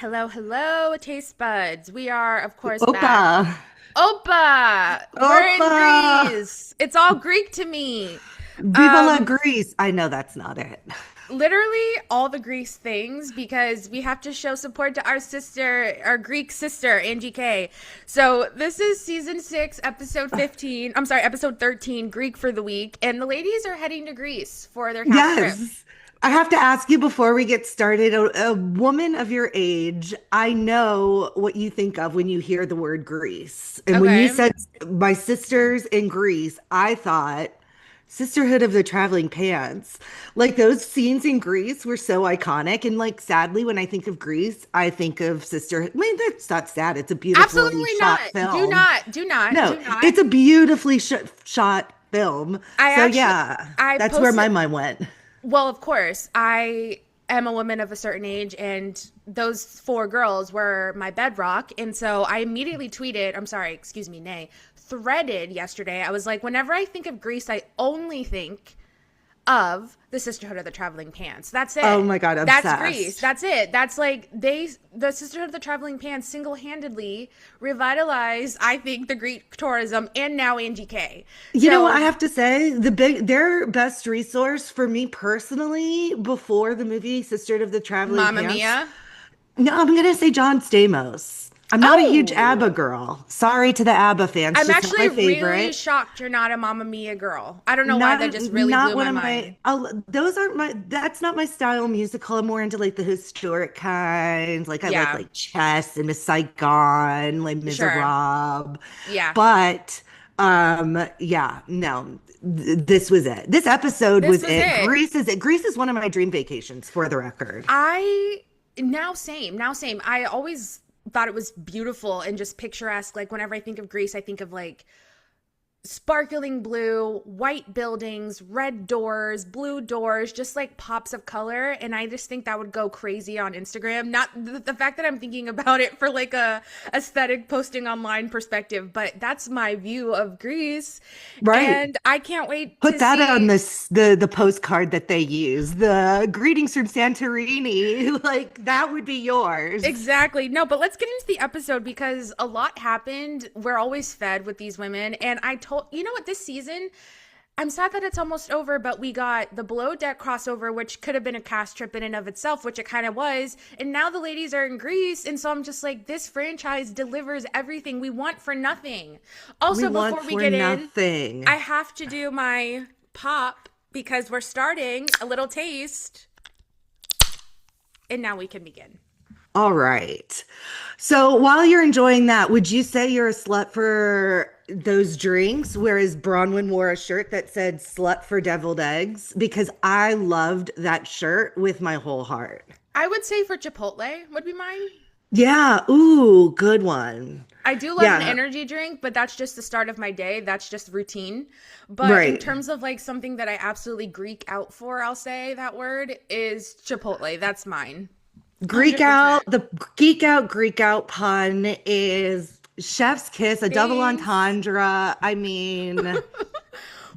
Hello, hello, taste buds. We are, of course, Opa. back. Opa! We're Opa. in Greece. It's all Greek to me. Viva la Um, Greece. I know that's not it. Literally all the Greece things because we have to show support to our sister, our Greek sister, Angie K. So this is season 6, episode 15. I'm sorry, episode 13, Greek for the week. And the ladies are heading to Greece for their cast trip. Yes. I have to ask you before we get started, a woman of your age, I know what you think of when you hear the word Greece. And when you Okay. said my sisters in Greece, I thought Sisterhood of the Traveling Pants. Like those scenes in Greece were so iconic. And like sadly, when I think of Greece, I think of Sisterhood. I mean, that's not sad. It's a beautifully Absolutely shot not. Do film. not, do not, No, do not. it's a beautifully shot film. I So actually yeah, I that's where posted my mind went. well, of course, I am a woman of a certain age and those 4 girls were my bedrock. And so I immediately tweeted, I'm sorry, excuse me, nay, threaded yesterday. I was like, whenever I think of Greece, I only think of the Sisterhood of the Traveling Pants. That's Oh it. my God, That's Greece. obsessed. That's it. That's like the Sisterhood of the Traveling Pants single-handedly revitalized, I think, the Greek tourism and now Angie K. You know what I So, have to say? Their best resource for me personally before the movie Sisterhood of the Traveling Mamma Pants. Mia. No, I'm gonna say John Stamos. I'm not a huge ABBA Oh, girl. Sorry to the ABBA fans, I'm just not actually my really favorite. shocked you're not a Mamma Mia girl. I don't know why that Not just really not blew one my of my mind. those aren't my that's not my style musical. I'm more into like the historic kinds. Like I Yeah, like Chess and Miss Saigon, Les sure. Miserables. Yeah. But yeah, no. This was it. This episode This was was it. it. Greece is one of my dream vacations for the record. I now same. I always thought it was beautiful and just picturesque. Like whenever I think of Greece, I think of like sparkling blue, white buildings, red doors, blue doors, just like pops of color. And I just think that would go crazy on Instagram. Not the fact that I'm thinking about it for like a aesthetic posting online perspective, but that's my view of Greece. Right. And I can't wait Put to that on see. the postcard that they use. The greetings from Santorini. Like that would be yours. Exactly. No, but let's get into the episode because a lot happened. We're always fed with these women. And you know what, this season, I'm sad that it's almost over, but we got the Below Deck crossover, which could have been a cast trip in and of itself, which it kind of was. And now the ladies are in Greece. And so I'm just like, this franchise delivers everything we want for nothing. We Also, want before we for get in, nothing. I have to do my pop because we're starting a little taste. And now we can begin. All right. So while you're enjoying that, would you say you're a slut for those drinks? Whereas Bronwyn wore a shirt that said slut for deviled eggs because I loved that shirt with my whole heart. I would say for Chipotle would be mine. Yeah. Ooh, good one. I do love an Yeah. energy drink, but that's just the start of my day. That's just routine. But in Right. terms of like something that I absolutely Greek out for, I'll say that word is Chipotle. That's mine. Greek out, 100%. the geek out, Greek out pun is chef's kiss, a double Thanks. entendre. I mean,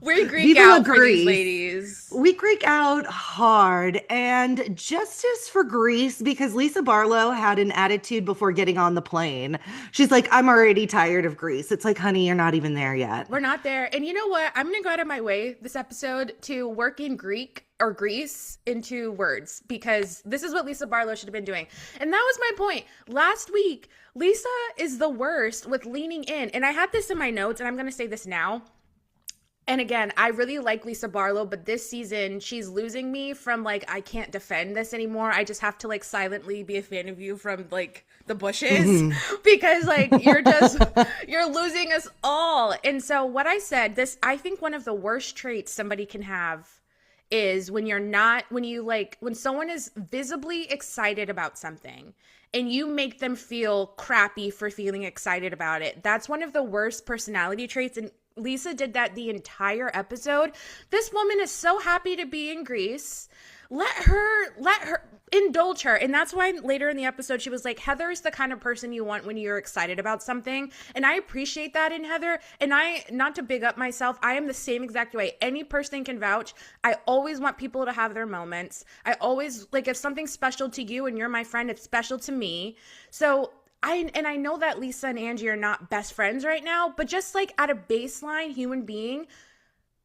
We Greek Viva la out for these Greece. ladies. We Greek out hard. And justice for Greece because Lisa Barlow had an attitude before getting on the plane. She's like, I'm already tired of Greece. It's like, honey, you're not even there yet. We're not there. And you know what? I'm going to go out of my way this episode to work in Greek or Greece into words because this is what Lisa Barlow should have been doing. And that was my point. Last week, Lisa is the worst with leaning in. And I had this in my notes, and I'm going to say this now. And again, I really like Lisa Barlow, but this season she's losing me from like, I can't defend this anymore. I just have to like silently be a fan of you from like the bushes Mhm. because like you're losing us all. And so what I said, this, I think one of the worst traits somebody can have is when you're not, when you like, when someone is visibly excited about something and you make them feel crappy for feeling excited about it. That's one of the worst personality traits. And Lisa did that the entire episode. This woman is so happy to be in Greece, let her indulge her. And that's why later in the episode she was like, Heather is the kind of person you want when you're excited about something. And I appreciate that in Heather. And I, not to big up myself, I am the same exact way. Any person can vouch. I always want people to have their moments. I always, like, if something's special to you and you're my friend, it's special to me. So I know that Lisa and Angie are not best friends right now, but just like at a baseline human being,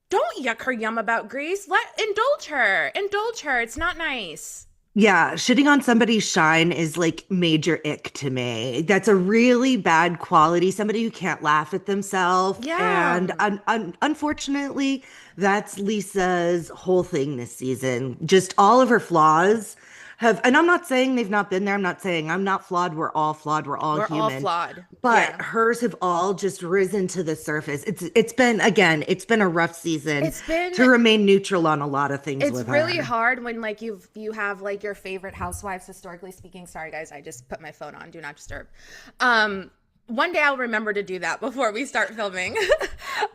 don't yuck her yum about Grease. Indulge her. Indulge her. It's not nice. Yeah, shitting on somebody's shine is like major ick to me. That's a really bad quality. Somebody who can't laugh at themselves. Yeah. And unfortunately, that's Lisa's whole thing this season. Just all of her flaws have, and I'm not saying they've not been there. I'm not saying I'm not flawed. We're all flawed. We're all We're all human. flawed. But Yeah. hers have all just risen to the surface. It's been again, it's been a rough season It's been to remain neutral on a lot of things it's with really her. hard when like you have like your favorite housewives historically speaking. Sorry guys, I just put my phone on do not disturb. One day I'll remember to do that before we start filming.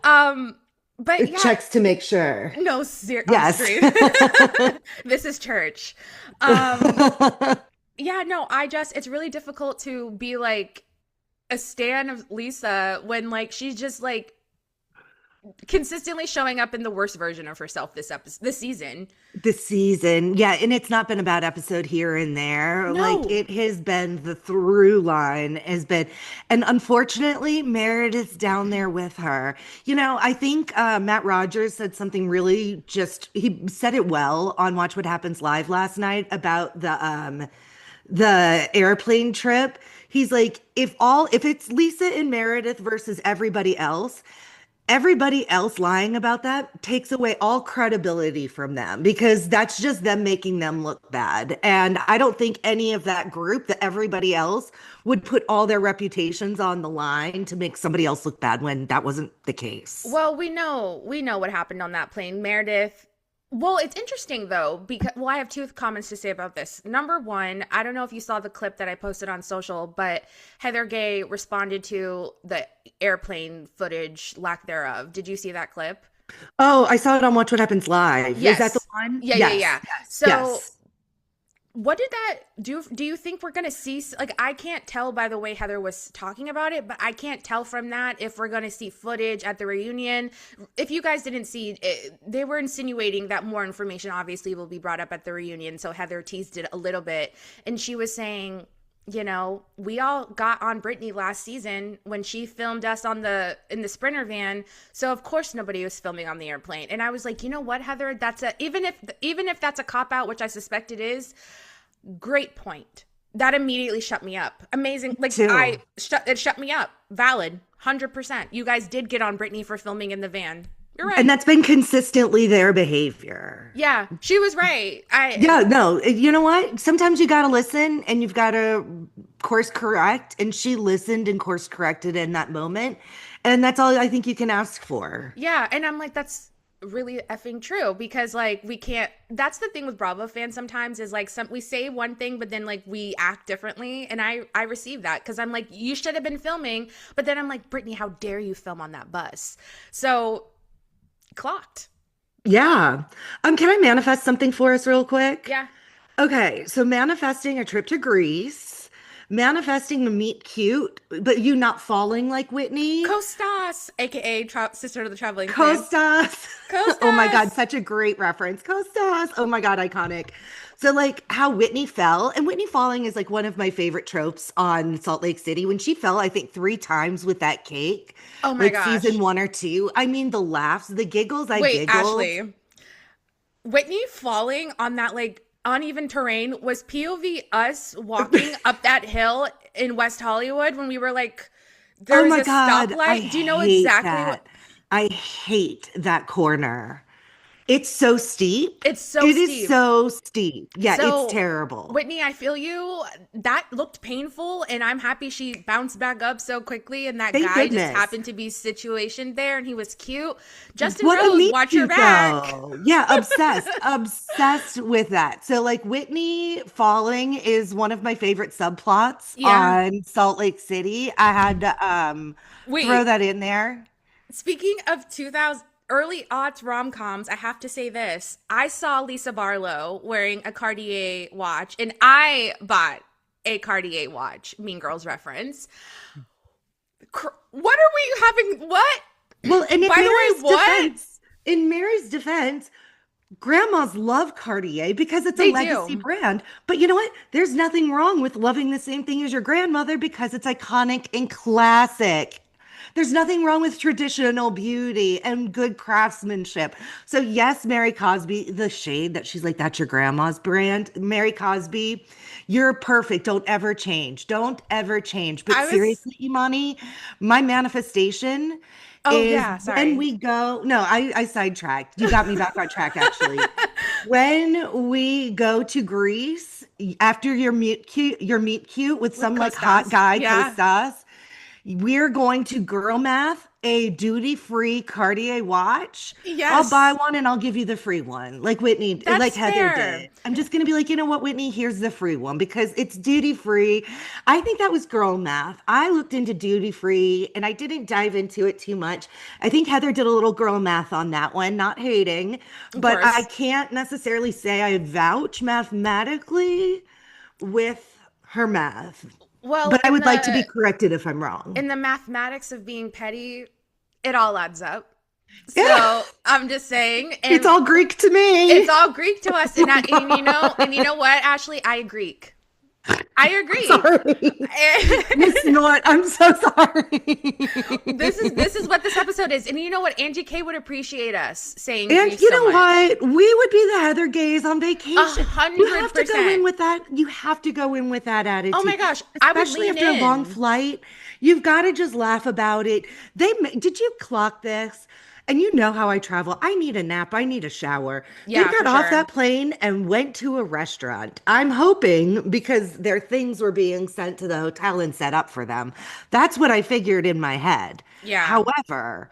um but It yeah, checks to make sure. no on Yes. stream. This is church. Um yeah, no, it's really difficult to be like a stan of Lisa when like she's just like consistently showing up in the worst version of herself this season. This season. Yeah, and it's not been a bad episode here and there. Like No. it has been the through line has been, and unfortunately, Meredith's down there with her. I think Matt Rogers said something really he said it well on Watch What Happens Live last night about the airplane trip. He's like, if it's Lisa and Meredith versus everybody else lying about that takes away all credibility from them because that's just them making them look bad. And I don't think any of that group, that everybody else, would put all their reputations on the line to make somebody else look bad when that wasn't the case. Well, we know what happened on that plane. Meredith. Well, it's interesting though because I have two comments to say about this. Number one, I don't know if you saw the clip that I posted on social, but Heather Gay responded to the airplane footage, lack thereof. Did you see that clip? Oh, I saw it on Watch What Happens Live. Is that the Yes. one? Yeah, yeah, Yes, yeah. yes, So yes. what did that do? Do you think we're going to see, like, I can't tell by the way Heather was talking about it, but I can't tell from that if we're going to see footage at the reunion. If you guys didn't see it, they were insinuating that more information obviously will be brought up at the reunion. So Heather teased it a little bit. And she was saying, we all got on Brittany last season when she filmed us in the Sprinter van. So of course nobody was filming on the airplane. And I was like, you know what, Heather, even if that's a cop out, which I suspect it is, great point. That immediately shut me up. Amazing. Like Too. it shut me up. Valid. 100%. You guys did get on Brittany for filming in the van. You're And right. that's been consistently their behavior. Yeah, she was right. Yeah, no, you know what? Sometimes you got to listen and you've got to course correct. And she listened and course corrected in that moment. And that's all I think you can ask for. Yeah, and I'm like, that's really effing true because like we can't. That's the thing with Bravo fans sometimes is like we say one thing but then like we act differently, and I receive that because I'm like, you should have been filming, but then I'm like, Brittany, how dare you film on that bus? So clocked. Yeah. Can I manifest something for us real quick? Yeah. Okay, so manifesting a trip to Greece, manifesting to meet cute, but you not falling like Whitney. Costas, aka sister of the traveling fan. Costas. Oh my God, Costas. such a great reference. Costas. Oh my God, iconic. So, like, how Whitney fell, and Whitney falling is like one of my favorite tropes on Salt Lake City. When she fell, I think 3 times with that cake, Oh my like season gosh. 1 or 2. I mean, the laughs, the giggles, I Wait, giggled. Ashley. Whitney falling on that like uneven terrain was POV us walking up that hill in West Hollywood when we were like, there Oh was my a God, I stoplight. Do you know hate exactly what? that. I hate that corner. It's so steep. It's so It is steep. so steep. Yeah, it's So, terrible. Whitney, I feel you. That looked painful, and I'm happy she bounced back up so quickly. And that Thank guy just goodness. happened to be situationed there, and he was cute. Justin What a Rose, meet watch your cute back. though. Yeah, obsessed, obsessed with that. So like Whitney falling is one of my favorite subplots Yeah. on Salt Lake City. I had to throw Wait, that in there. speaking of 2000. early aughts rom-coms, I have to say this. I saw Lisa Barlow wearing a Cartier watch, and I bought a Cartier watch, Mean Girls reference. What are we having? What? Well, and By the way, what? In Mary's defense, grandmas love Cartier because it's a They legacy do. brand. But you know what? There's nothing wrong with loving the same thing as your grandmother because it's iconic and classic. There's nothing wrong with traditional beauty and good craftsmanship. So yes, Mary Cosby, the shade that she's like, that's your grandma's brand. Mary Cosby, you're perfect. Don't ever change. Don't ever change. But I was. seriously, Imani, my manifestation Oh is yeah, when sorry. we go. No, I sidetracked. You got me back on track, actually. When we go to Greece after your meet cute with With some like hot Costas. guy, Yeah. Costas, we're going to girl math a duty-free Cartier watch. I'll buy Yes. one and I'll give you the free one, like Whitney, like That's Heather fair. did. I'm just gonna be like, you know what, Whitney, here's the free one because it's duty-free. I think that was girl math. I looked into duty-free and I didn't dive into it too much. I think Heather did a little girl math on that one, not hating, Of but I course. can't necessarily say I vouch mathematically with her math. Well, But I would like to be corrected if I'm wrong. in the mathematics of being petty, it all adds up. Yeah, So I'm just saying, it's and all Greek to me. it's all Greek to us. And you know what, Ashley, I Greek. I agree. Sorry. Miss Snort, I'm so sorry. This is what this episode is. And you know what? Angie K would appreciate us saying And grief you so know much. what? We would be the Heather gays on A vacation. You hundred have to go in percent. with that. You have to go in with that Oh attitude, my gosh, I would especially lean after a long in. flight. You've got to just laugh about it. Did you clock this? And you know how I travel. I need a nap. I need a shower. They Yeah, got for off sure. that plane and went to a restaurant. I'm hoping because their things were being sent to the hotel and set up for them. That's what I figured in my head. Yeah. However,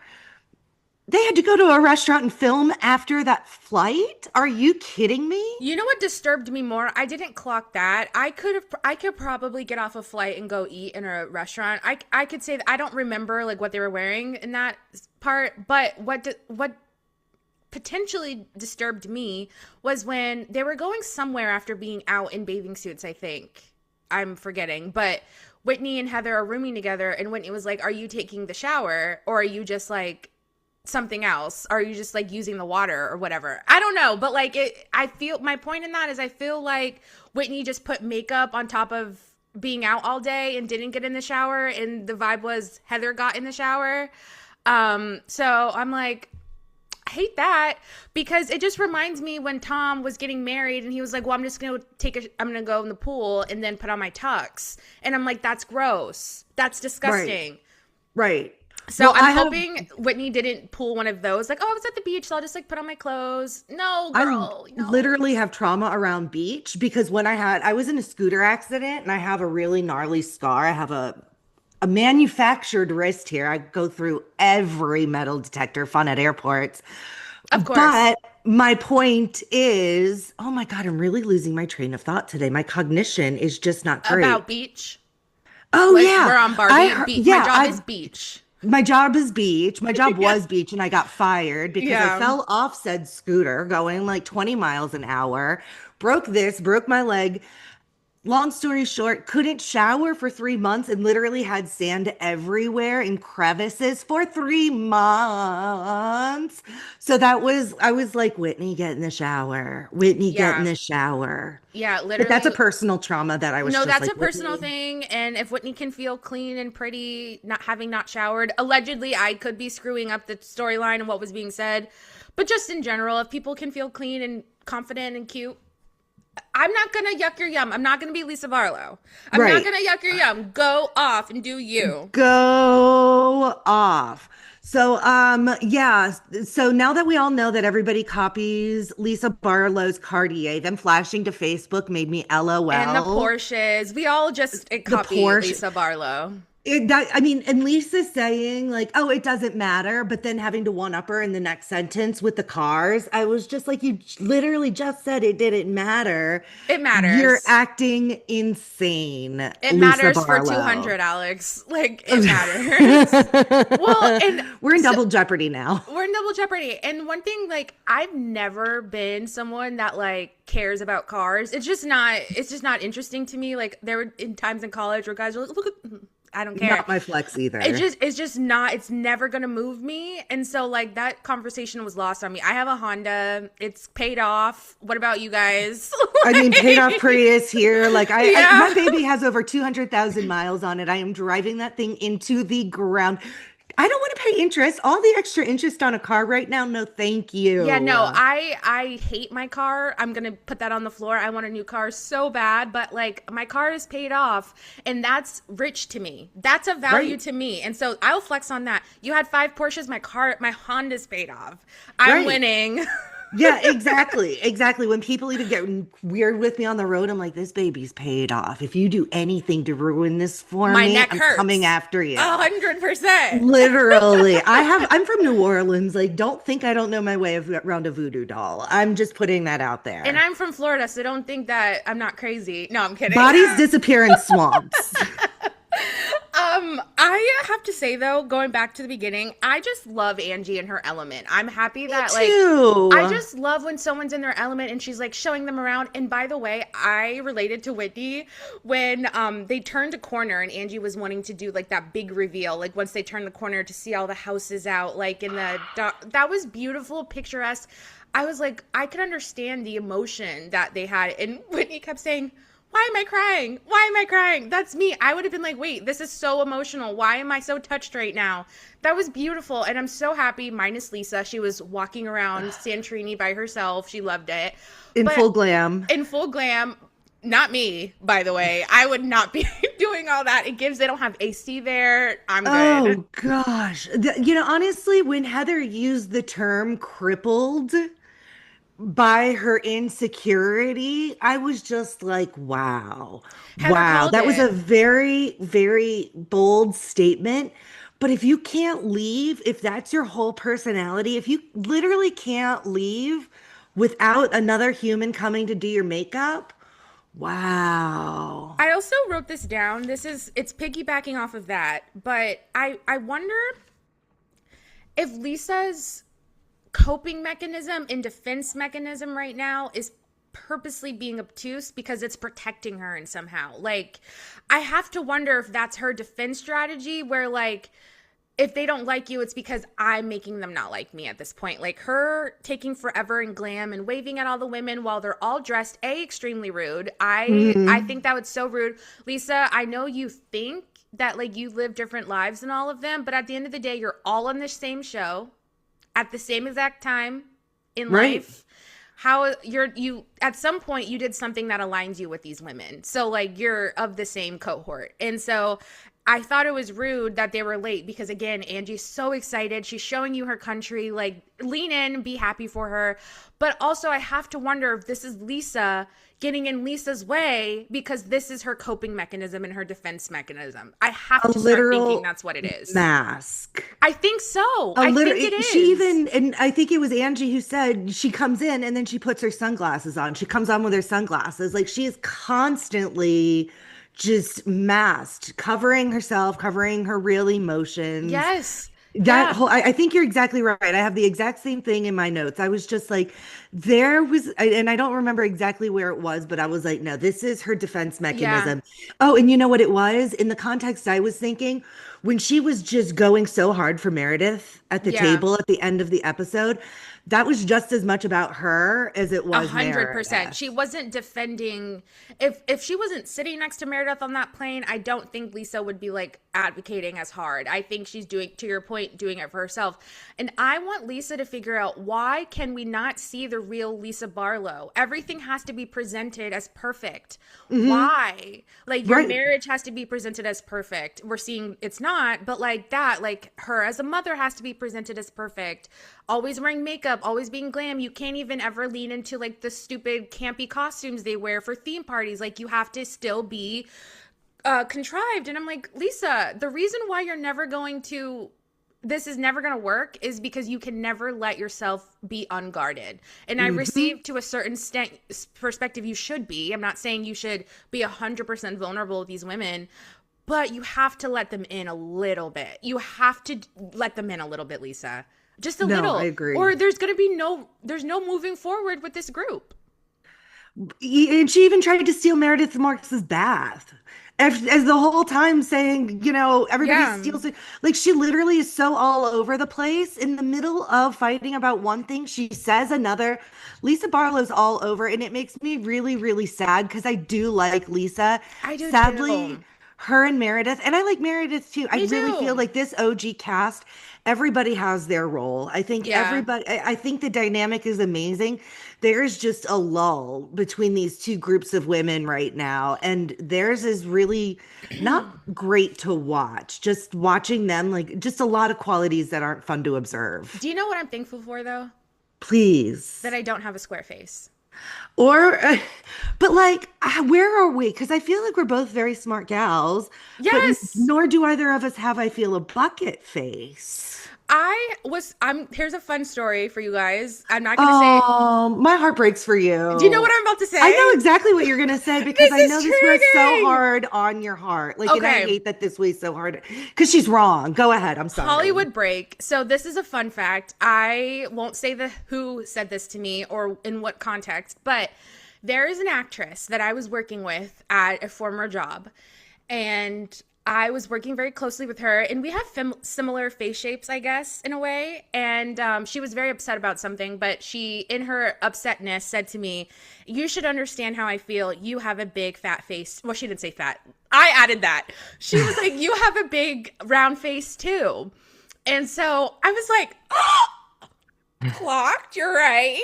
they had to go to a restaurant and film after that flight? Are you kidding me? You know what disturbed me more? I didn't clock that. I could probably get off a flight and go eat in a restaurant. I could say that I don't remember like what they were wearing in that part, but what potentially disturbed me was when they were going somewhere after being out in bathing suits, I think. I'm forgetting, but Whitney and Heather are rooming together and Whitney was like, "Are you taking the shower or are you just like something else? Are you just like using the water or whatever?" I don't know, but like I feel my point in that is I feel like Whitney just put makeup on top of being out all day and didn't get in the shower, and the vibe was Heather got in the shower. So I'm like, I hate that because it just reminds me when Tom was getting married and he was like, "Well, I'm gonna go in the pool and then put on my tux," and I'm like, that's gross. That's Right, disgusting. right. So Well, I'm hoping Whitney didn't pull one of those, like, "Oh, I was at the beach, so I'll just like put on my clothes." No, I girl, no. literally have trauma around beach because when I was in a scooter accident and I have a really gnarly scar. I have a manufactured wrist here. I go through every metal detector, fun at airports. Of course. But my point is, oh my God, I'm really losing my train of thought today. My cognition is just not About great. beach. Oh What? yeah. We're on I Barbie. heard, My yeah, job I is beach. my job is beach. My job Yeah. was beach and I got fired because I Yeah. fell off said scooter going like 20 miles an hour, broke my leg. Long story short, couldn't shower for 3 months and literally had sand everywhere in crevices for 3 months. So I was like, Whitney, get in the shower. Whitney, get in Yeah. the shower. Yeah. But that's a Literally. personal trauma that I was No, just that's like, a personal Whitney. thing. And if Whitney can feel clean and pretty, not showered, allegedly, I could be screwing up the storyline and what was being said. But just in general, if people can feel clean and confident and cute, I'm not gonna yuck your yum. I'm not gonna be Lisa Barlow. I'm not Right. gonna yuck your yum. Go off and do you. Go off. So yeah, so now that we all know that everybody copies Lisa Barlow's Cartier, them flashing to Facebook made me And the LOL. Porsches. We all just The copy Porsche. Lisa Barlow. I mean, and Lisa's saying like, "Oh, it doesn't matter," but then having to one up her in the next sentence with the cars. I was just like, "You literally just said it didn't matter. It You're matters. acting insane, It Lisa matters for Barlow." 200, Alex. Like, it matters. Well, and We're in so double jeopardy now. we're in double jeopardy. And one thing, like, I've never been someone that like cares about cars. It's just not interesting to me. Like, there were in times in college where guys were like, look at, I don't care. Not my flex either. It's just not, it's never gonna move me. And so like that conversation was lost on me. I have a Honda. It's paid off. What about you guys? I mean, paid off Prius here. Like Yeah. my baby has over 200,000 miles on it. I am driving that thing into the ground. I don't want to pay interest. All the extra interest on a car right now. No, thank you. Yeah, no, I hate my car. I'm gonna put that on the floor. I want a new car so bad, but like my car is paid off, and that's rich to me. That's a value Right. to me, and so I'll flex on that. You had 5 Porsches. My Honda's paid off. I'm Right. winning. Yeah, exactly. Exactly. When people even get weird with me on the road, I'm like, this baby's paid off. If you do anything to ruin this for My me, neck I'm hurts. coming after you. 100%. Literally. I'm from New Orleans. Like, don't think I don't know my way around a voodoo doll. I'm just putting that out there. And I'm from Florida, so don't think that I'm not crazy. No, I'm kidding. Bodies disappear in swamps. I have to say though, going back to the beginning, I just love Angie and her element. I'm happy that like Too. I just love when someone's in their element and she's like showing them around. And by the way, I related to Whitney when they turned a corner and Angie was wanting to do like that big reveal, like once they turned the corner to see all the houses out, like in the that was beautiful, picturesque. I was like, I could understand the emotion that they had, and Whitney kept saying, why am I crying? Why am I crying? That's me. I would have been like, wait, this is so emotional. Why am I so touched right now? That was beautiful. And I'm so happy, minus Lisa. She was walking around Santorini by herself. She loved it. In But full glam. in full glam. Not me, by the way. I would not be doing all that. They don't have AC there. I'm good. Oh gosh. You know, honestly, when Heather used the term crippled by her insecurity, I was just like, wow. Heather Wow. called That was it. a very, very bold statement. But if you can't leave, if that's your whole personality, if you literally can't leave without another human coming to do your makeup, wow. I also wrote this down. It's piggybacking off of that, but I wonder if Lisa's coping mechanism and defense mechanism right now is purposely being obtuse because it's protecting her in somehow. Like, I have to wonder if that's her defense strategy where like if they don't like you, it's because I'm making them not like me at this point. Like her taking forever and glam and waving at all the women while they're all dressed, extremely rude. I think that was so rude. Lisa, I know you think that like you live different lives than all of them, but at the end of the day, you're all on the same show at the same exact time in Right. life. How you at some point you did something that aligns you with these women. So like you're of the same cohort. And so I thought it was rude that they were late because again, Angie's so excited. She's showing you her country, like lean in and be happy for her. But also I have to wonder if this is Lisa getting in Lisa's way because this is her coping mechanism and her defense mechanism. I have A to start literal thinking that's what it is. mask. I think so. A I literal, think it is. she even, and I think it was Angie who said she comes in and then she puts her sunglasses on. She comes on with her sunglasses. Like she is constantly just masked, covering herself, covering her real emotions. Yes. That Yeah. whole, I think you're exactly right. I have the exact same thing in my notes. I was just like, there was, and I don't remember exactly where it was, but I was like, no, this is her defense mechanism. Oh, and you know what it was? In the context, I was thinking when she was just going so hard for Meredith at the Yeah. table at the end of the episode, that was just as much about her as it was 100%. Meredith. She wasn't defending. If she wasn't sitting next to Meredith on that plane, I don't think Lisa would be like advocating as hard. I think she's doing, to your point, doing it for herself. And I want Lisa to figure out why can we not see the real Lisa Barlow? Everything has to be presented as perfect. Why? Like your Right. marriage has to be presented as perfect. We're seeing it's not, but like that, like her as a mother has to be presented as perfect. Always wearing makeup, always being glam. You can't even ever lean into like the stupid campy costumes they wear for theme parties. Like you have to still be contrived. And I'm like, Lisa, the reason why this is never going to work is because you can never let yourself be unguarded. And I received to a certain perspective you should be. I'm not saying you should be 100% vulnerable with these women, but you have to let them in a little bit. You have to let them in a little bit, Lisa. Just a little. I agree. Or there's no moving forward with this group. And she even tried to steal Meredith Marks's bath. As the whole time saying, everybody steals it. Like, she literally is so all over the place. In the middle of fighting about one thing, she says another. Lisa Barlow's all over, and it makes me really, really sad because I do like Lisa. I do Sadly, too. her and Meredith, and I like Meredith too. I really too. feel like this OG cast, everybody has their role. I think I think the dynamic is amazing. There's just a lull between these two groups of women right now, and theirs is really not great to watch. Just watching them, like, just a lot of qualities that aren't fun to observe. Do you know what I'm thankful for, though? Please. That I don't have a square face. Or, but like, where are we? Because I feel like we're both very smart gals. Yes. But nor do either of us have, I feel, a bucket face. Here's a fun story for you guys. I'm not going to say. Oh, my heart breaks for you. Do you know what I'm about to say? I know exactly what you're going to say because I know this weighs so triggering. hard on your heart. Like, and I Okay. hate that this weighs so hard because she's wrong. Go ahead. I'm sorry. Hollywood break. So this is a fun fact. I won't say who said this to me or in what context, but there is an actress that I was working with at a former job, and I was working very closely with her, and we have similar face shapes, I guess, in a way. And she was very upset about something, but she, in her upsetness, said to me, "You should understand how I feel. You have a big fat face." Well, she didn't say fat. I added that. She was like, "You have a big round face too." And so I was like, "Oh, clocked, you're right."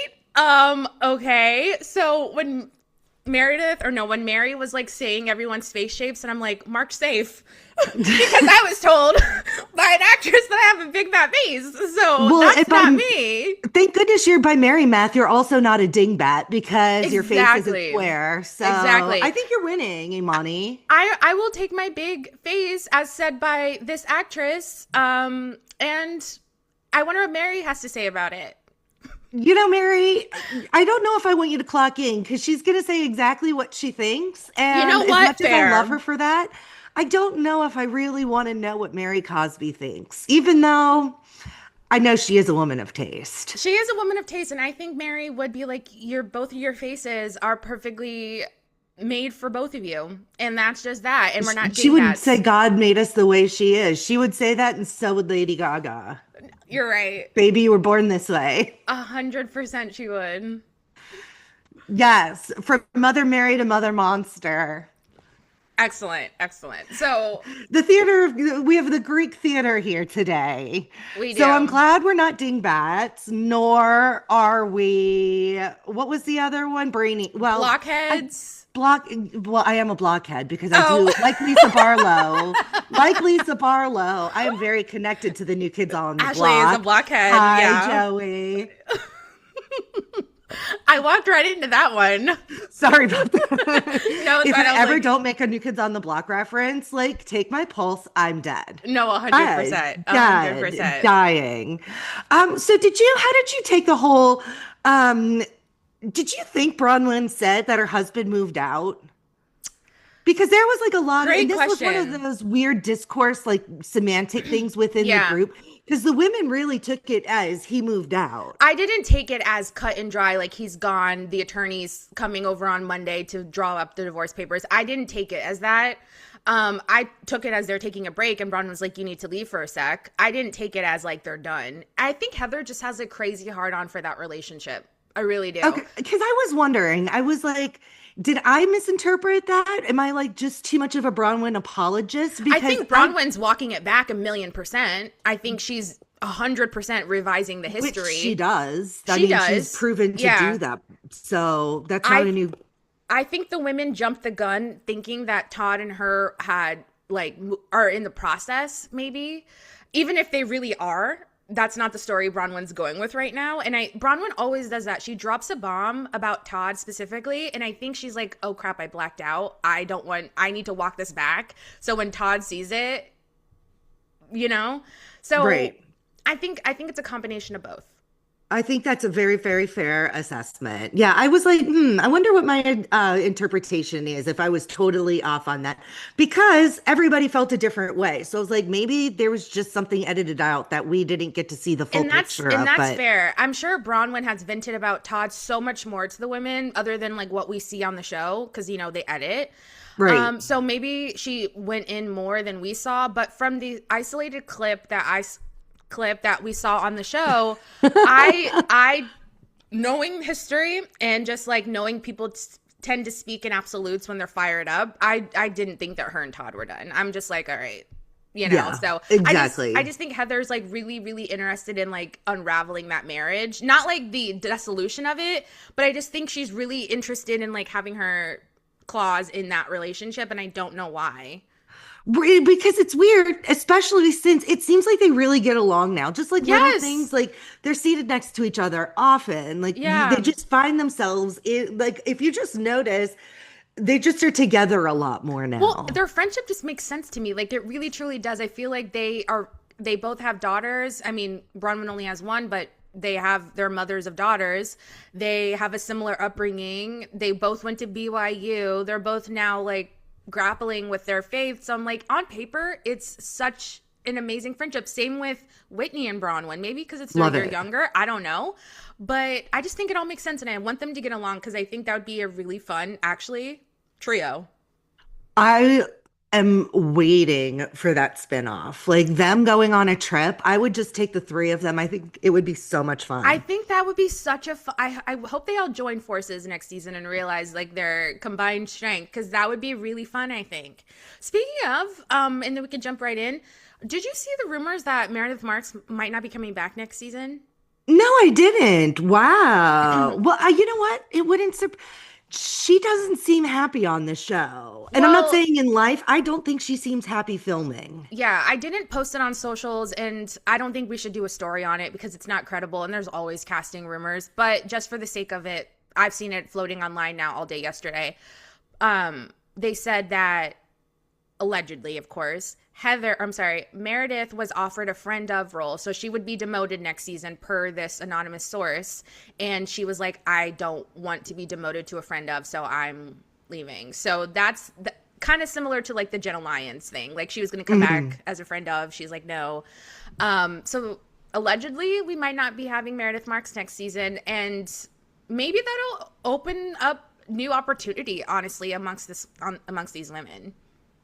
Okay. So when Mary was like saying everyone's face shapes, and I'm like, mark safe. Because I was told by an actress that I have a big fat face. So that's not me. Thank goodness you're by Mary Math. You're also not a dingbat because your face isn't square. So exactly. I think you're winning, Imani. I will take my big face as said by this actress. And I wonder what Mary has to say about it. Mary, I don't know if I want you to clock in because she's going to say exactly what she thinks. And you know what? As much Fair. as I love her for that, I don't know if I really want to know what Mary Cosby thinks, even though I know she is a woman of taste. She is a woman of taste, and I think Mary would be like, both of your faces are perfectly made for both of you, and that's just that. And we're not. She would say God made us the way she is. She would say that, and so would Lady Gaga. You're right. Baby, you were born this way. 100% she would. Yes, from Mother Mary to Mother Monster. Excellent. So the theater, we have the Greek theater here today. We do. So I'm glad we're not dingbats, nor are we, what was the other one? Brainy. Well, blockheads. I am a blockhead because I do, like Lisa Barlow. I am very connected to the new kids on the Ashley block. Ashley is a blockhead. Hi, yeah. Joey. I walked right into that one. Sorry about that. No, if I ever don't make a New Kids on the Block reference, like, take my pulse, I'm dead. No, 100%. 100%. Dying. How did you take the whole, did you think Bronwyn said that her husband moved out? Because there was like a lot Great of, and this question. was one of those weird discourse, like semantic things within the group. Because the women really took it as he moved out. I didn't take it as cut and dry, like he's gone, the attorney's coming over on Monday to draw up the divorce papers. I didn't take it as that. I took it as they're taking a break, and Bronwyn was like, you need to leave for a sec. I didn't take it as like they're done. I think Heather just has a crazy hard on for that relationship. I really do. Okay, because I was wondering, I was like, did I misinterpret that? Am I like just too much of a Bronwyn apologist? Because I think Bronwyn's walking it back 1,000,000%. I think she's 100% revising the history. Which she does. She's proven to do that. So that's not a new. I think the women jumped the gun thinking that Todd and her are in the process, maybe. Even if they really are, that's not the story Bronwyn's going with right now. And Bronwyn always does that. She drops a bomb about Todd specifically, and I think she's like, oh crap, I blacked out. I need to walk this back. So when Todd sees it, you know? So Right. I think it's a combination of both. I think that's a very, very fair assessment. Yeah, I was like, I wonder what my interpretation is if I was totally off on that, because everybody felt a different way. So I was like, maybe there was just something edited out that we didn't get to see the full picture of. That's fair. I'm sure Bronwyn has vented about Todd so much more to the women other than like what we see on the show, because you know they edit. Right. So maybe she went in more than we saw, but from the isolated clip that we saw on the show, I knowing history and just like knowing people tend to speak in absolutes when they're fired up, I didn't think that her and Todd were done. I'm just like, all right, you know. Yeah, So exactly. I just think Heather's like really, really interested in like unraveling that marriage, not like the dissolution of it, but I just think she's really interested in like having her claws in that relationship, and I don't know why. Because it's weird, especially since it seems like they really get along now. Just like little Yes. things, like they're seated next to each other often. Like Yeah. they just find themselves in, like if you just notice, they just are together a lot more now. Well, their friendship just makes sense to me. Like it really truly does. I feel like they both have daughters. I mean, Bronwyn only has one, but they're mothers of daughters. They have a similar upbringing. They both went to BYU. They're both now like grappling with their faith. So I'm like, on paper, it's such an amazing friendship. Same with Whitney and Bronwyn. Maybe because it's Love they're it. younger. I don't know. But I just think it all makes sense. And I want them to get along because I think that would be a really fun, actually, trio. I am waiting for that spinoff. Like them going on a trip. I would just take the three of them. I think it would be so much fun. I think that would be such a I hope they all join forces next season and realize like their combined strength, because that would be really fun, I think. Speaking of, and then we can jump right in. Did you see the rumors that Meredith Marks might not be coming back next season? No, I didn't. Wow. Well, you know what? It wouldn't she doesn't seem happy on the show. And I'm not Well, saying in life, I don't think she seems happy filming. yeah, I didn't post it on socials, and I don't think we should do a story on it because it's not credible, and there's always casting rumors. But just for the sake of it, I've seen it floating online now all day yesterday. They said that allegedly, of course, Meredith was offered a friend of role, so she would be demoted next season per this anonymous source. And she was like, I don't want to be demoted to a friend of, so I'm leaving. So that's kind of similar to like the Jenna Lyons thing. Like she was going to come back as a friend of. She's like, no. So allegedly, we might not be having Meredith Marks next season, and maybe that'll open up new opportunity, honestly, amongst these women.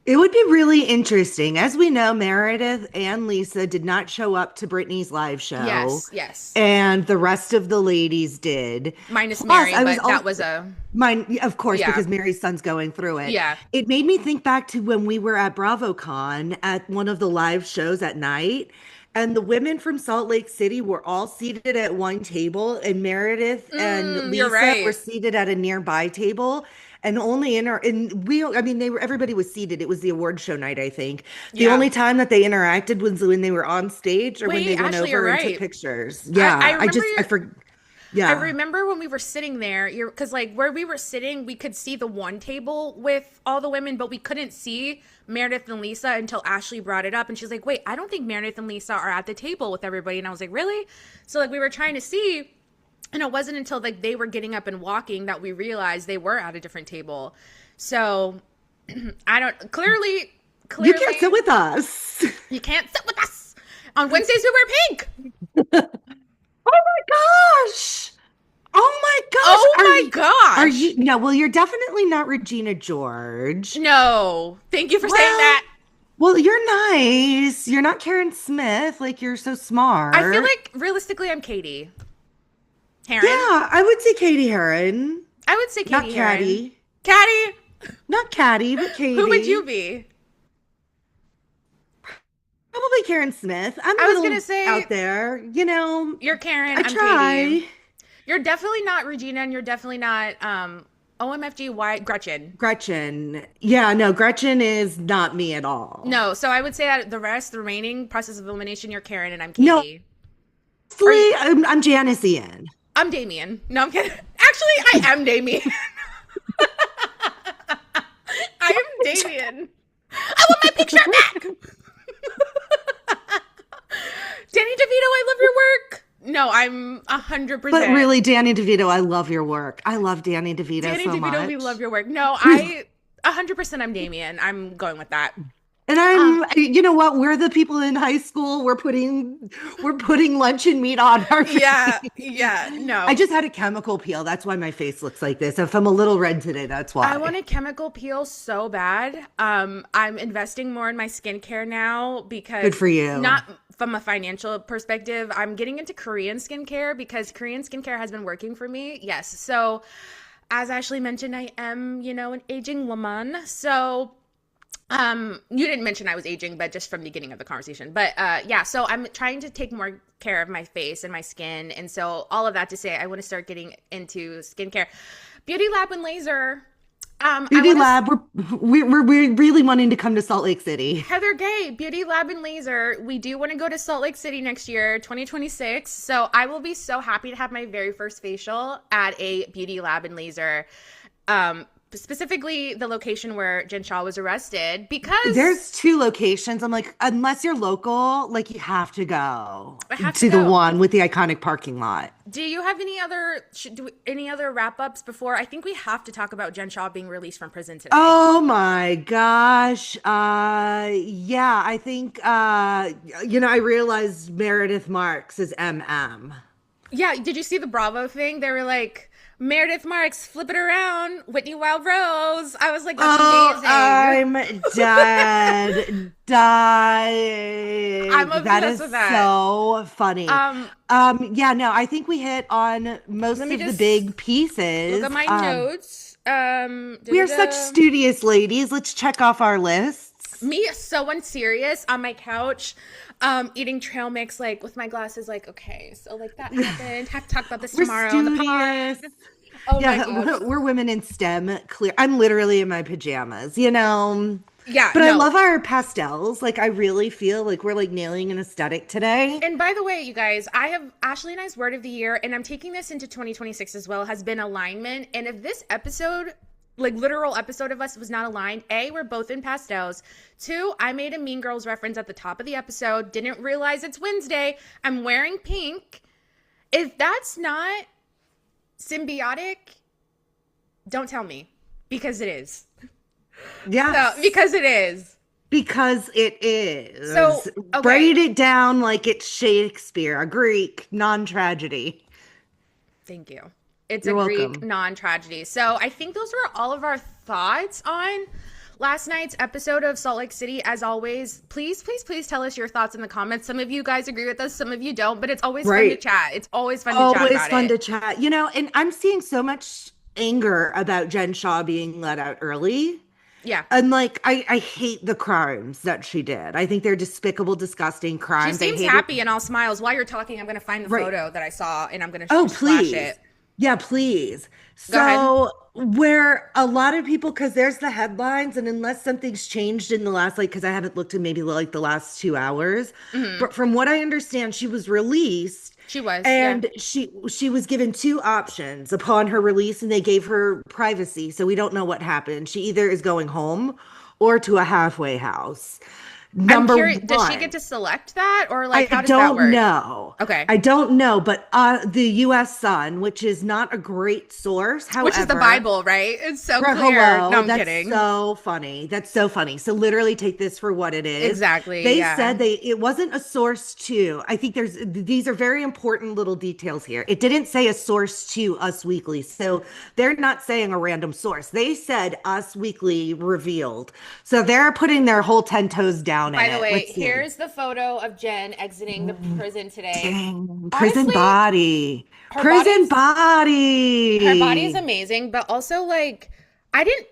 It would be really interesting. As we know, Meredith and Lisa did not show up to Brittany's live show. Yes. And the rest of the ladies did. Minus Plus, Mary, I but was that was a... mine, of course, Yeah. because Mary's son's going through it. Yeah. It made me think back to when we were at BravoCon at one of the live shows at night. And the women from Salt Lake City were all seated at one table, and Meredith and you're Lisa right. were seated at a nearby table. And only everybody was seated. It was the award show night, I think. The Yeah. only time that they interacted was when they were on stage or when Wait, they went actually, you're over and took right. pictures. Yeah, I remember yeah. I remember when we were sitting there, because like where we were sitting, we could see the one table with all the women, but we couldn't see Meredith and Lisa until Ashley brought it up. And she's like, wait, I don't think Meredith and Lisa are at the table with everybody. And I was like, really? So like we were trying to see, and it wasn't until like they were getting up and walking that we realized they were at a different table. So I don't, clearly You can't sit with us. you can't sit with us. On Wednesdays we wear pink. Oh my gosh. Oh my gosh. Oh my gosh. Are you no, well, you're definitely not Regina George. No. Thank you for saying that. Well, you're nice. You're not Karen Smith. Like you're so smart. I feel like realistically I'm Katie Heron. Yeah, I would say Katie Heron. I would say Katie Not Heron. Caddy. Caddy. Not Caddy, but Katie. Who would you be? Probably Karen Smith. I'm a I was little gonna say- out there. You know, You're Karen. I I'm try. Katie. You're definitely not Regina, and you're definitely not OMFG White Gretchen. Gretchen. Yeah, no, Gretchen is not me at all. No, so I would say that the remaining process of elimination, you're Karen and I'm No. Katie. Honestly, I'm Janician. I'm Damien. No, I'm kidding. Actually, I am Damien. I am Damien. I want my picture back. Danny DeVito, I love your work. No, I'm 100%. But really, Danny DeVito, I love your work. I love Danny DeVito Danny so DeVito, much. we love your work. No, I 100% I'm Damien. I'm going with that. And you know what? We're the people in high school. We're putting lunch and meat on our face. Yeah, no. I just had a chemical peel. That's why my face looks like this. If I'm a little red today, that's why. I want a chemical peel so bad. I'm investing more in my skincare now because good for you. Not from a financial perspective. I'm getting into Korean skincare because Korean skincare has been working for me. Yes. So as Ashley mentioned, I am, an aging woman. So you didn't mention I was aging, but just from the beginning of the conversation. But yeah, so I'm trying to take more care of my face and my skin. And so all of that to say, I want to start getting into skincare. Beauty Lab and Laser. Beauty Lab, we're really wanting to come to Salt Lake City. Heather Gay, Beauty Lab and Laser. We do want to go to Salt Lake City next year, 2026. So I will be so happy to have my very first facial at a Beauty Lab and Laser. Specifically the location where Jen Shah was arrested, because there's 2 locations. I'm like, unless you're local, like you have to go to the one with the iconic parking lot. Do you have any other wrap ups before? I think we have to talk about Jen Shah being released from prison today. Oh my gosh. Yeah, I think, I realized Meredith Marks is MM. Yeah. Did you see the Bravo thing? They were like, Meredith Marks, flip it around, Whitney Wild Rose. I was like, that's amazing. I'm dead. I'm obsessed with that. So funny. Yeah, no, I think we hit on most of the big pieces. Look at my notes. We are such studious ladies. Let's check off our lists. Me, so unserious on my couch, eating trail mix, like with my glasses, like, okay, so like that happened. Have to talk about this tomorrow on the pod. Oh yeah, my gosh. We're women in STEM. Clear. I'm literally in my pajamas, Yeah, but I love our pastels. Like, I really feel like we're like nailing an aesthetic today. And by the way, you guys, I have Ashley and I's word of the year, and I'm taking this into 2026 as well, has been alignment. And if this episode, like literal episode of us, was not aligned, A, we're both in pastels. 2, I made a Mean Girls reference at the top of the episode. Didn't realize it's Wednesday. I'm wearing pink. If that's not symbiotic, don't tell me, because it is. Yeah, because it is. Because it is. So okay. Write it down like it's Shakespeare, a Greek non-tragedy. Thank you. It's You're Greek welcome. non-tragedy. So I think those were all of our thoughts on last night's episode of Salt Lake City. As always, please tell us your thoughts in the comments. Some of you guys agree with us, some of you don't, but it's always fun to chat. It's always fun to chat about it. Always fun to chat. And I'm seeing so much anger about Jen Shah being let out early. Yeah. And like, I hate the crimes that she did. I think they're despicable, disgusting crimes. She seems happy and all smiles. While you're talking, I'm going to find the photo that I saw and I'm going to flash it. Yeah, please. So where a lot of people, because there's the headlines, and unless something's changed in the last, because I haven't looked at maybe like the last 2 hours, but from what I understand, she was released. She was. And she was given 2 options upon her release, and they gave her privacy. So we don't know what happened. She either is going home or to a halfway house. Number one. Does she get to select that, or like how does that work? I don't know. Okay. I don't know, but the U.S. Sun, which is not a great source, however, which is the Bible, right? It's so clear. Hello, no, I'm that's kidding. So funny. That's so funny. So literally take this for what it is. Exactly. They said it wasn't a source to. I think these are very important little details here. It didn't say a source to Us Weekly. So they're not saying a random source. They said Us Weekly revealed. So they're putting their whole 10 toes down. By the way, here's the photo of Jen exiting the prison today. Dang, prison body. Her body is amazing, but also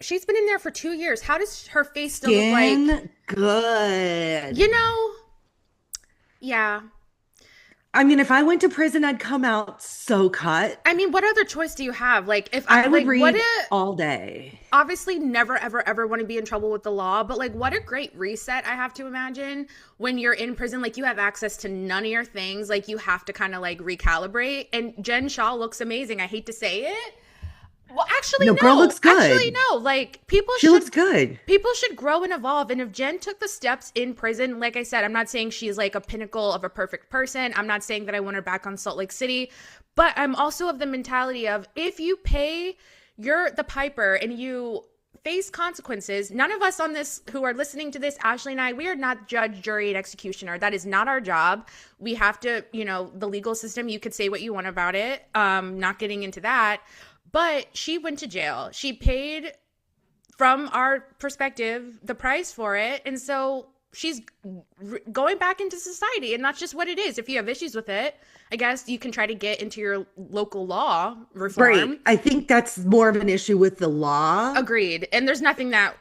she's been in there for 2 years. How does her face still look like good? Yeah. I mean, if I went to prison, I'd come out so cut. I mean, what other choice do you have? Like, if I, I would like, what read a all day. obviously never ever ever want to be in trouble with the law, but like what a great reset. I have to imagine when you're in prison, like you have access to none of your things, like you have to kind of like recalibrate. And Jen Shah looks amazing. I hate to say it. Well, actually No, girl no, looks actually good. no, like people She should looks good. grow and evolve. And if Jen took the steps in prison, like I said, I'm not saying she's like a pinnacle of a perfect person. I'm not saying that I want her back on Salt Lake City, but I'm also of the mentality of if you pay the piper and you face consequences. None of us on this who are listening to this, Ashley and I, we are not judge, jury, and executioner. That is not our job. We have to, the legal system, you could say what you want about it. Not getting into that. But she went to jail. She paid, from our perspective, the price for it. And so she's going back into society, and that's just what it is. If you have issues with it, I guess you can try to get into your local law reform. Right. I think that's more of an issue with the law. Agreed. And there's nothing that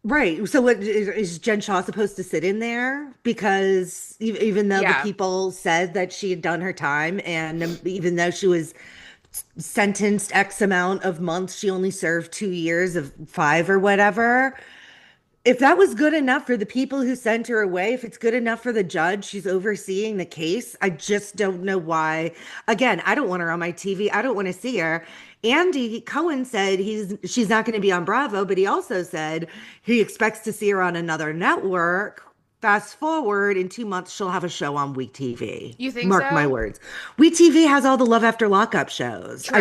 Right. So what is Jen Shaw supposed to sit in there? Because even though the yeah. people said that she had done her time, and even though she was sentenced X amount of months, she only served 2 years of five or whatever. If that was good enough for the people who sent her away, if it's good enough for the judge, she's overseeing the case. I just don't know why. Again, I don't want her on my TV. I don't want to see her. Andy Cohen said she's not going to be on Bravo, but he also said he expects to see her on another network. Fast forward, in 2 months, she'll have a show on Week TV. You think Mark my so? words. Week TV has all the Love After Lockup shows. True.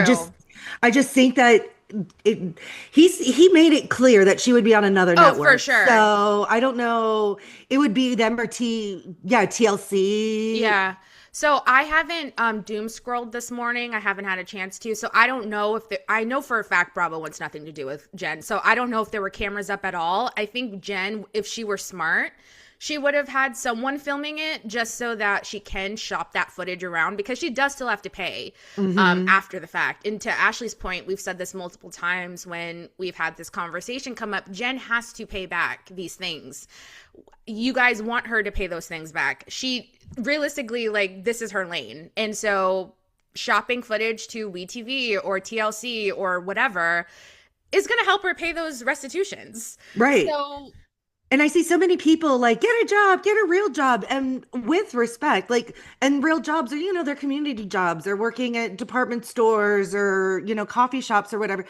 I just think that he made it clear that she would be on another Oh, network. for sure. So I don't know. It would be them or TLC. Yeah. So I haven't doom scrolled this morning. I haven't had a chance to. So I don't know I know for a fact Bravo wants nothing to do with Jen. So I don't know if there were cameras up at all. I think Jen, if she were smart, she would have had someone filming it just so that she can shop that footage around, because she does still have to pay after the fact. And to Ashley's point, we've said this multiple times when we've had this conversation come up, Jen has to pay back these things. You guys want her to pay those things back. She realistically, like, this is her lane. And so shopping footage to WeTV or TLC or whatever is going to help her pay those restitutions. Right. So And I see so many people like, get a job, get a real job. And with respect, like, and real jobs are, they're community jobs. They're working at department stores or, coffee shops or whatever.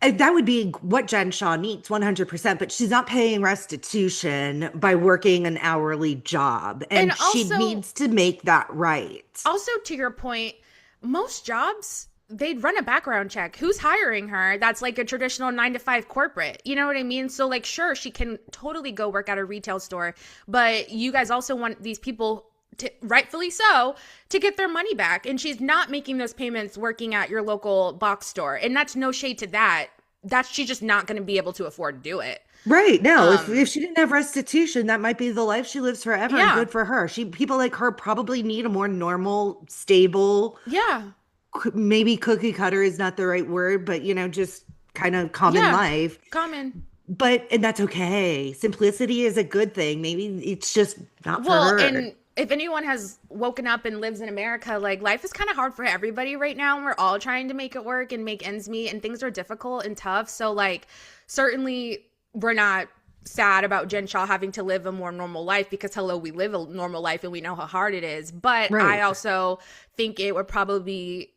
And that would be what Jen Shaw needs 100%. But she's not paying restitution by working an hourly job. And also, she needs to make that right. Also, to your point, most jobs, they'd run a background check. Who's hiring her? That's like a traditional 9 to 5 corporate. You know what I mean? So like, sure, she can totally go work at a retail store, but you guys also want these people to, rightfully so, to get their money back. And she's not making those payments working at your local box store. And that's no shade to that. She's just not going to be able to afford to do it. Right. No, if she didn't have restitution, that might be the life she lives forever. Yeah. And good for her. People like her probably need a more normal, stable, Yeah. maybe cookie cutter is not the right word, but just kind of common life. Common. And that's okay. Simplicity is a good thing. Maybe it's just not for her. And if anyone has woken up and lives in America, like, life is kind of hard for everybody right now, and we're all trying to make it work and make ends meet, and things are difficult and tough. So like, certainly we're not sad about Jen Shaw having to live a more normal life, because hello, we live a normal life and we know how hard it is. But Right. I also think it would probably be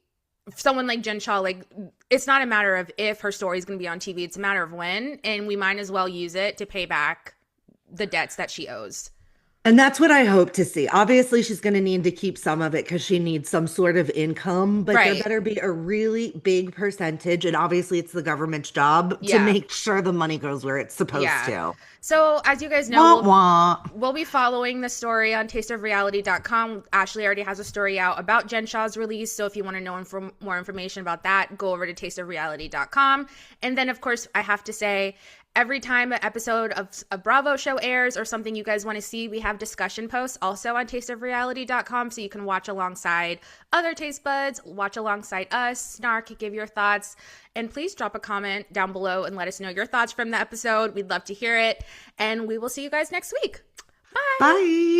someone like Jen Shaw, like, it's not a matter of if her story is going to be on TV, it's a matter of when, and we might as well use it to pay back the debts that she owes. And that's what I hope to see. Obviously, she's going to need to keep some of it because she needs some sort of income, but there better be a really big percentage. And obviously, it's the government's job to make sure the money goes where it's supposed to. So as you guys know, Wah. we'll be following the story on tasteofreality.com. Ashley already has a story out about Jen Shaw's release. So if you want to know more information about that, go over to tasteofreality.com. And then, of course, I have to say, every time an episode of a Bravo show airs or something you guys want to see, we have discussion posts also on tasteofreality.com, so you can watch alongside other taste buds, watch alongside us, snark, give your thoughts, and please drop a comment down below and let us know your thoughts from the episode. We'd love to hear it, and we will see you guys next week. Bye. Bye.